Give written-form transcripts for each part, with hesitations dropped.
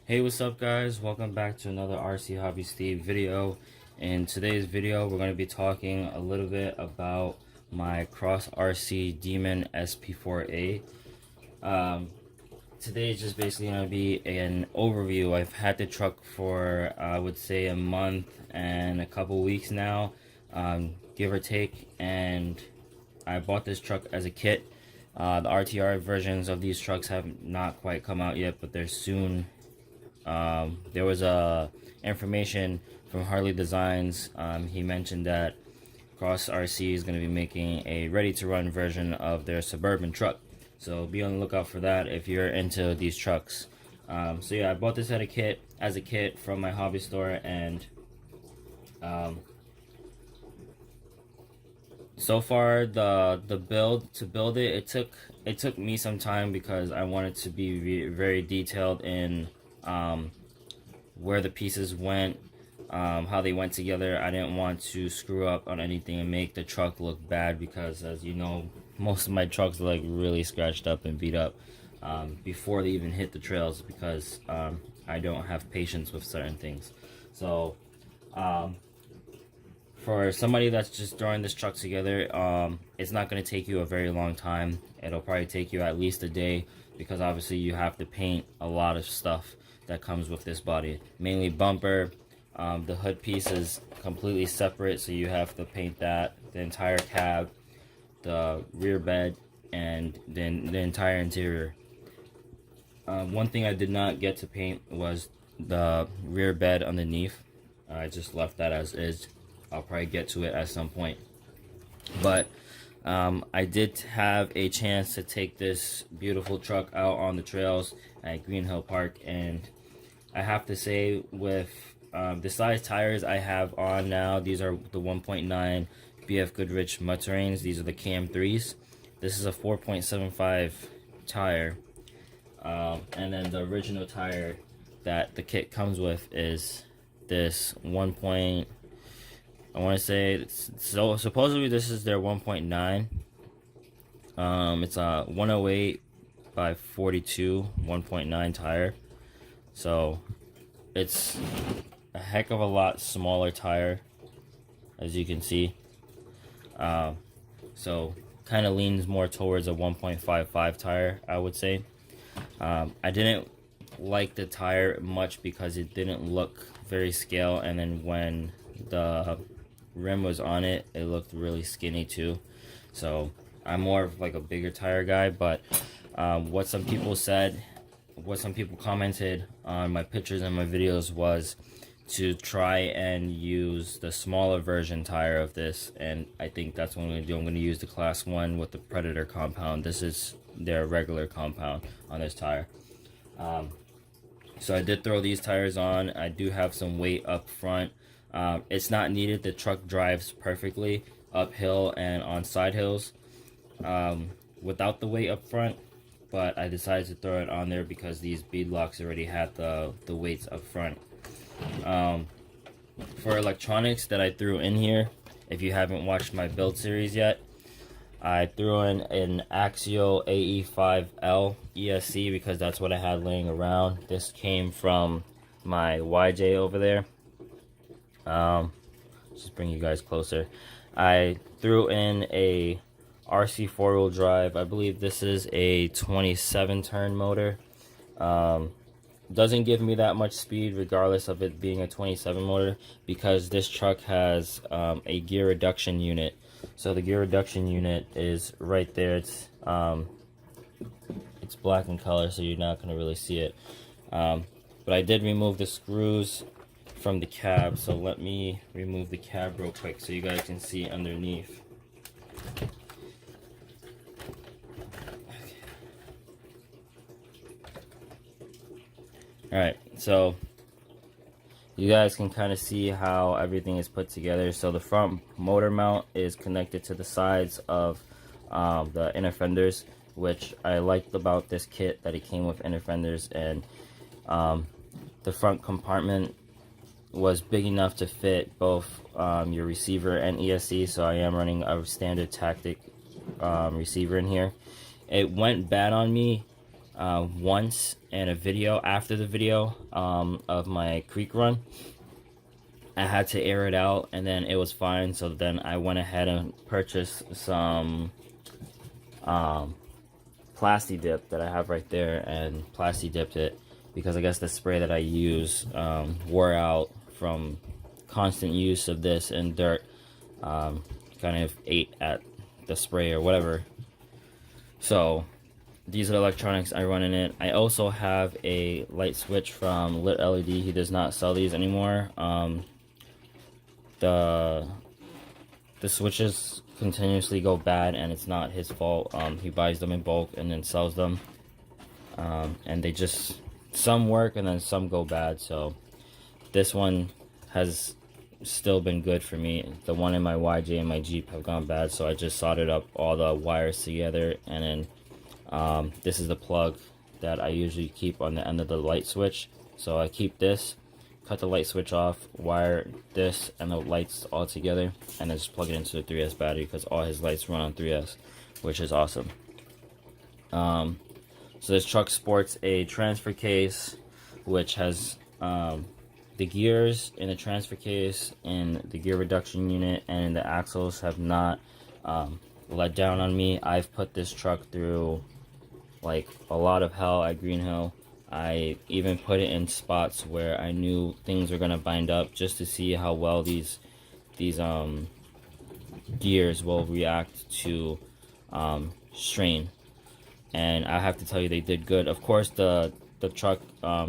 Hey, what's up guys? Welcome back to another RC Hobby Steve video. In today's video, we're going to be talking a little bit about my Cross RC Demon SP4A. Today is just basically going to be an overview. I've had the truck for, I would say, a month and a couple weeks now, give or take, and I bought this truck as a kit. The RTR versions of these trucks have not quite come out yet, but they're soon. There was information from Harley Designs. He mentioned that Cross RC is going to be making a ready-to-run version of their Suburban truck. So be on the lookout for that if you're into these trucks. So yeah, I bought this as a kit from my hobby store, and so far the build to build it took me some time because I wanted to be very detailed in where the pieces went, how they went together. I didn't want to screw up on anything and make the truck look bad, because as you know, most of my trucks are like really scratched up and beat up before they even hit the trails, because I don't have patience with certain things. So for somebody that's just throwing this truck together, it's not going to take you a very long time. It'll probably take you at least a day, because obviously you have to paint a lot of stuff that comes with this body, mainly bumper. The hood piece is completely separate, so you have to paint that, the entire cab, the rear bed, and then the entire interior. One thing I did not get to paint was the rear bed underneath. I just left that as is. I'll probably get to it at some point, but I did have a chance to take this beautiful truck out on the trails at Green Hill Park, and I have to say, with the size tires I have on now, these are the 1.9 BF Goodrich Mud-Terrains. These are the KM3s. This is a 4.75 tire, and then the original tire that the kit comes with is this I want to say, so supposedly this is their 1.9. It's a 108 by 42 1.9 tire. So it's a heck of a lot smaller tire, as you can see. So kind of leans more towards a 1.55 tire, I would say. I didn't like the tire much because it didn't look very scale, and then when the rim was on it, it looked really skinny too. So I'm more of like a bigger tire guy, but what some people commented on my pictures and my videos was to try and use the smaller version tire of this, and I think that's what I'm going to do. I'm going to use the Class 1 with the Predator compound. This is their regular compound on this tire. So I did throw these tires on. I do have some weight up front. It's not needed. The truck drives perfectly uphill and on side hills without the weight up front, but I decided to throw it on there because these bead locks already had the weights up front. For electronics that I threw in here, if you haven't watched my build series yet, I threw in an Axio AE5L ESC because that's what I had laying around. This came from my YJ over there. Just bring you guys closer. I threw in a RC four-wheel drive. I believe this is a 27 turn motor. Doesn't give me that much speed regardless of it being a 27 motor, because this truck has a gear reduction unit. So the gear reduction unit is right there. It's black in color, so you're not going to really see it. But I did remove the screws from the cab, so let me remove the cab real quick so you guys can see underneath. Alright, so you guys can kind of see how everything is put together. So the front motor mount is connected to the sides of the inner fenders, which I liked about this kit, that it came with inner fenders, and the front compartment was big enough to fit both your receiver and ESC, so I am running a standard tactic receiver in here. It went bad on me once in a video. After the video of my creek run, I had to air it out, and then it was fine. So then I went ahead and purchased some Plasti Dip that I have right there, and Plasti Dipped it because I guess the spray that I use wore out from constant use of this, and dirt kind of ate at the spray or whatever. So these are the electronics I run in it. I also have a light switch from Lit LED. He does not sell these anymore. The switches continuously go bad, and it's not his fault. He buys them in bulk and then sells them, and they just, some work and then some go bad. So this one has still been good for me. The one in my YJ and my Jeep have gone bad, so I just soldered up all the wires together, and then this is the plug that I usually keep on the end of the light switch. So I keep this, cut the light switch off, wire this and the lights all together, and then just plug it into the 3S battery because all his lights run on 3S, which is awesome. So this truck sports a transfer case, which has the gears in the transfer case and the gear reduction unit and the axles have not let down on me. I've put this truck through like a lot of hell at Green Hill. I even put it in spots where I knew things were gonna bind up just to see how well these gears will react to strain, and I have to tell you they did good. Of course, the truck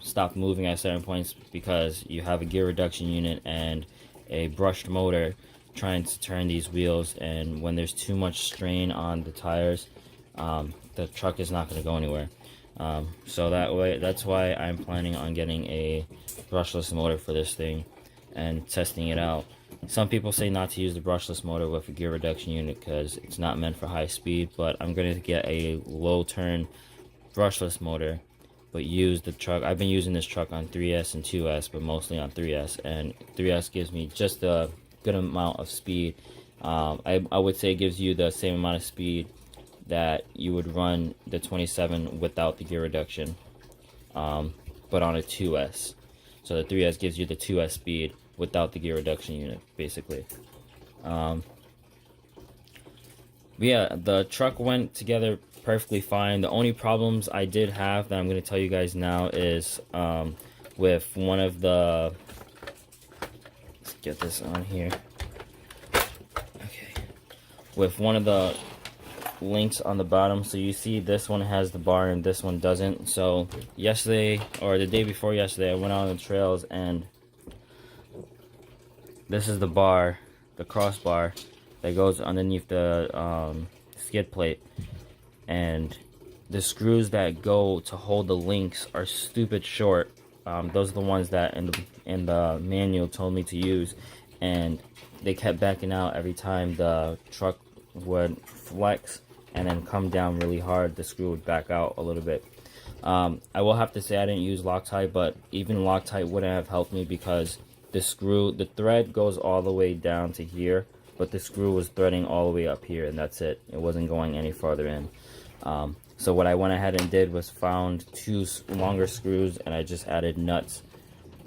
stopped moving at certain points because you have a gear reduction unit and a brushed motor trying to turn these wheels, and when there's too much strain on the tires, the truck is not going to go anywhere. So that's why I'm planning on getting a brushless motor for this thing and testing it out. Some people say not to use the brushless motor with a gear reduction unit because it's not meant for high speed, but I'm going to get a low turn brushless motor, but use the truck. I've been using this truck on 3S and 2S, but mostly on 3S, and 3S gives me just a good amount of speed. I would say it gives you the same amount of speed that you would run the 27 without the gear reduction, but on a 2S. So the 3S gives you the 2S speed without the gear reduction unit, basically. But yeah, the truck went together perfectly fine. The only problems I did have that I'm going to tell you guys now is with one of the, let's get this on here. Okay, with one of the links on the bottom. So you see this one has the bar and this one doesn't. So yesterday, or the day before yesterday, I went out on the trails, and this is the bar, the crossbar that goes underneath the skid plate, and the screws that go to hold the links are stupid short. Those are the ones that in the manual told me to use, and they kept backing out every time the truck would flex and then come down really hard. The screw would back out a little bit. I will have to say I didn't use Loctite, but even Loctite wouldn't have helped me because the thread goes all the way down to here, but the screw was threading all the way up here, and that's it. It wasn't going any farther in. So what I went ahead and did was found two longer screws, and I just added nuts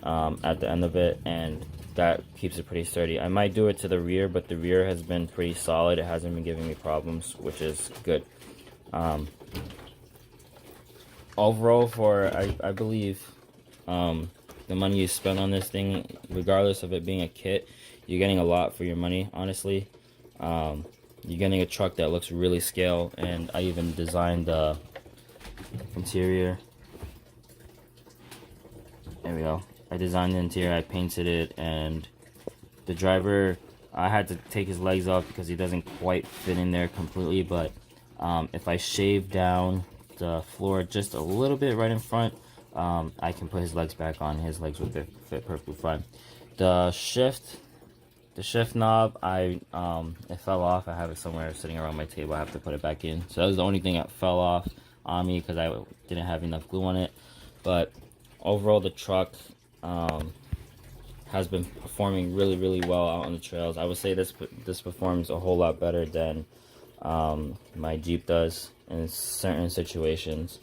at the end of it, and that keeps it pretty sturdy. I might do it to the rear, but the rear has been pretty solid. It hasn't been giving me problems, which is good. Overall, I believe the money you spend on this thing, regardless of it being a kit, you're getting a lot for your money, honestly. You're getting a truck that looks really scale, and I even designed the interior. There we go. I designed the interior, I painted it, and the driver, I had to take his legs off because he doesn't quite fit in there completely, but if I shave down the floor just a little bit right in front, I can put his legs back on. His legs would fit perfectly fine. The shift knob, it fell off. I have it somewhere sitting around my table. I have to put it back in. So that was the only thing that fell off on me because I didn't have enough glue on it. But overall, the truck has been performing really, really well out on the trails. I would say this performs a whole lot better than my Jeep does in certain situations.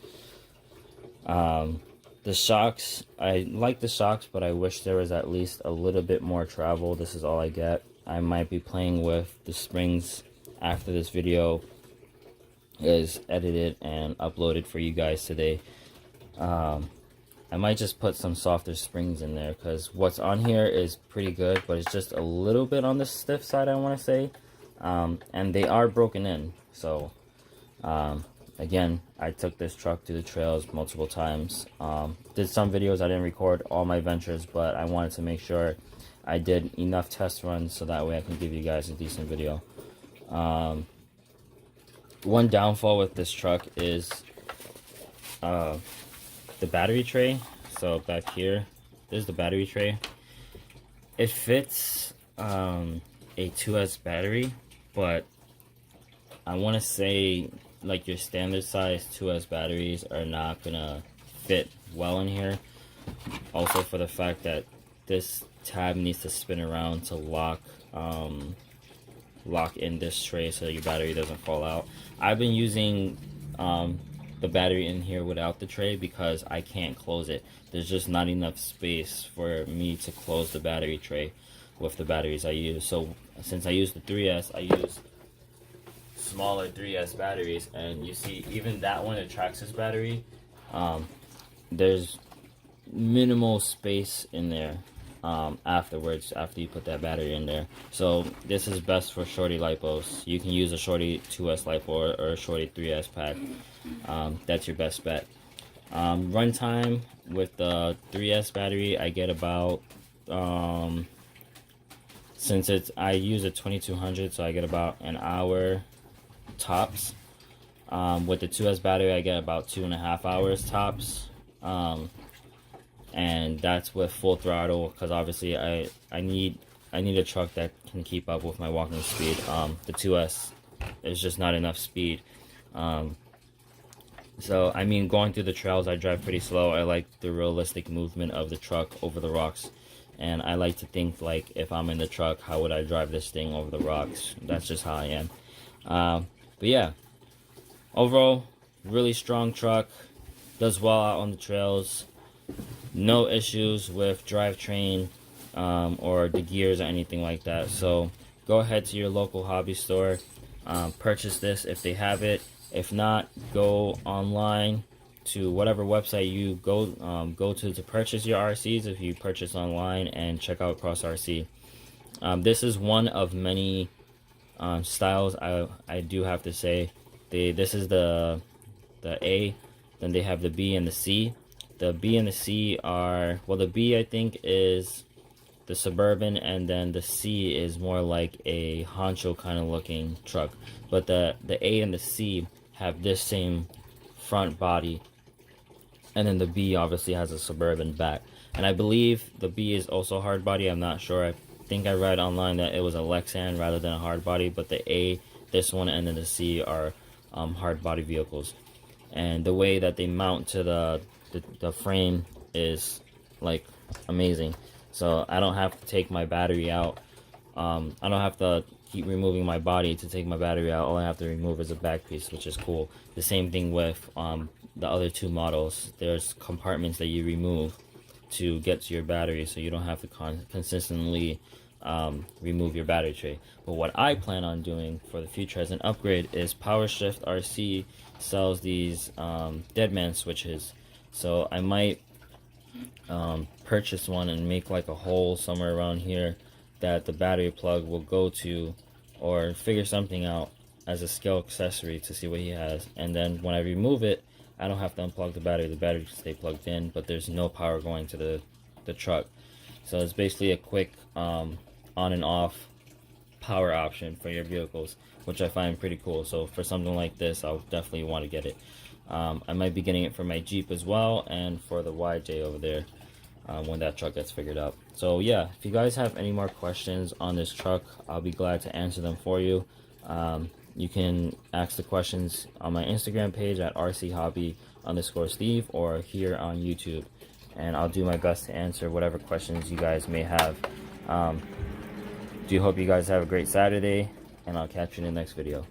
The shocks, I like the shocks, but I wish there was at least a little bit more travel. This is all I get. I might be playing with the springs after this video is edited and uploaded for you guys today. I might just put some softer springs in there, because what's on here is pretty good, but it's just a little bit on the stiff side, I want to say. And they are broken in, so again, I took this truck to the trails multiple times. Did some videos, I didn't record all my ventures, but I wanted to make sure I did enough test runs so that way I can give you guys a decent video. One downfall with this truck is the battery tray. So back here, there's the battery tray. It fits a 2S battery, but I want to say like your standard size 2S batteries are not gonna fit well in here. Also for the fact that this tab needs to spin around to lock in this tray so that your battery doesn't fall out. I've been using the battery in here without the tray because I can't close it. There's just not enough space for me to close the battery tray with the batteries I use. So since I use the 3S, I use smaller 3S batteries, and you see even that one, the Traxxas battery, there's minimal space in there afterwards, after you put that battery in there. So this is best for shorty lipos. You can use a shorty 2S lipo or a shorty 3S pack. That's your best bet. Runtime with the 3S battery, I get about since I use a 2200, so I get about an hour tops. With the 2S battery, I get about 2.5 hours tops. And that's with full throttle, because obviously I need a truck that can keep up with my walking speed. The 2S, there's just not enough speed. So I mean, going through the trails, I drive pretty slow. I like the realistic movement of the truck over the rocks, and I like to think like, if I'm in the truck, how would I drive this thing over the rocks? That's just how I am. But yeah, overall, really strong truck, does well out on the trails. No issues with drivetrain or the gears or anything like that. So go ahead to your local hobby store, purchase this if they have it. If not, go online to whatever website you go to purchase your RCs. If you purchase online, and check out Cross RC. This is one of many styles. I do have to say, this is the A, then they have the B and the C. The B and the C are, well, the B I think is the Suburban, and then the C is more like a honcho kind of looking truck. But the A and the C have this same front body, and then the B obviously has a Suburban back. And I believe the B is also hard body. I'm not sure. I think I read online that it was a Lexan rather than a hard body, but the A, this one, and then the C are hard body vehicles. And the way that they mount to the frame is like amazing. So I don't have to take my battery out. I don't have to keep removing my body to take my battery out. All I have to remove is a back piece, which is cool. The same thing with the other two models. There's compartments that you remove to get to your battery, so you don't have to consistently remove your battery tray. But what I plan on doing for the future as an upgrade is PowerShift RC sells these Deadman switches. So I might purchase one and make like a hole somewhere around here that the battery plug will go to, or figure something out as a scale accessory to see what he has. And then when I remove it, I don't have to unplug the battery can stay plugged in, but there's no power going to the truck. So it's basically a quick on and off power option for your vehicles, which I find pretty cool. So for something like this, I'll definitely want to get it. I might be getting it for my Jeep as well, and for the YJ over there when that truck gets figured out. So yeah, if you guys have any more questions on this truck, I'll be glad to answer them for you. You can ask the questions on my Instagram page at rchobby_Steve, or here on YouTube, and I'll do my best to answer whatever questions you guys may have. Do hope you guys have a great Saturday, and I'll catch you in the next video.